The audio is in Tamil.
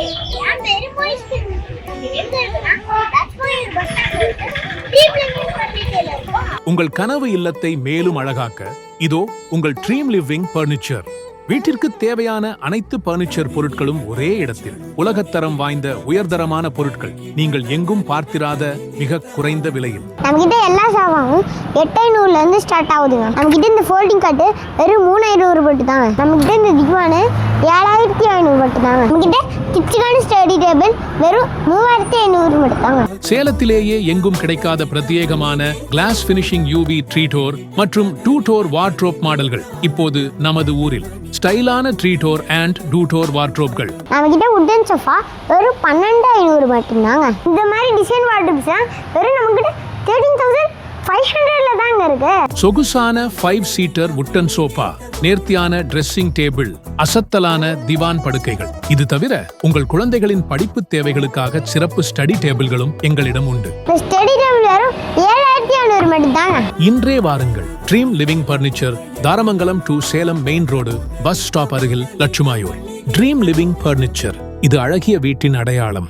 என் பேரு மொய்ஸ்டின். எங்க இருக்குன்னா ராஜ்கோயில் பஸ் ஸ்டாண்ட்ல இருக்கு. டீம் லிவிங் ஃபர்னிச்சர்ல இருக்கோம். உங்கள் கனவு இல்லத்தை மேலும் அழகாக்க இதோ உங்கள் ட்ரீம் லிவிங் பர்னிச்சர். வீட்டிற்கு தேவையான அனைத்து பர்னிச்சர் பொருட்களும் ஒரே இடத்தில். உலகத்தரம் வாய்ந்த உயர்தரமான பொருட்கள் நீங்கள் எங்கும் பார்த்திராத மிக குறைந்த விலையில். நம்ம கிட்ட எல்லா சாமானும் 8500 இருந்து ஸ்டார்ட் ஆகுதுங்க. நம்ம கிட்ட இந்த ஃபோல்டிங் கட்டு வெறும் 3000 மட்டும் தாங்க. நம்ம கிட்ட இந்த திவானு 7500 மட்டும் தாங்க. நம்ம கிட்ட கிச்சனுக்கான ஸ்டடி டேபிள் வெறும் 3500 மட்டும் தாங்க. சேலத்திலேயே எங்கும் கிடைக்காத பிரத்யேகமான கிளாஸ் பினிஷிங் யூவி 3 டோர் மற்றும் 2 டோர் வார்ட்ரோப் மாடல்கள் இப்போது நமது ஊரில். ஸ்டைலான 3 டோர் அண்ட் 2 டோர் வார்ட்ரோப்கள். நம்ம கிட்ட வுட்டன் சோஃபா வெறும் 12500 மட்டும் தாங்க. இந்த மாதிரி டிசைன் வார்ட்ரோப்ஸ் வெறும் நம்ம கிட்ட 13500 தாங்க இருக்கு. சொகுசான 5 சீட்டர் வுட்டன் சோஃபா, நேர்த்தியான ட்ரெஸ்ஸிங் டேபிள், அசத்தலான திவான் படுக்கைகள். இது தவிர உங்கள் குழந்தைகளின் படிப்பு தேவைகளுக்காக சிறப்பு ஸ்டடி டேபிள்களும் எங்களிடம் உண்டு. ஸ்டடி டேபிள் வெறும் 7500 மட்டும் தாங்க. இன்றே வாருங்கள். Dream living furniture, Tharamangalam to Salem main road, bus stop அருகில், லட்சுமாயூர். ட்ரீம் லிவிங் பர்னிச்சர், இது அழகிய வீட்டின் அடையாளம்.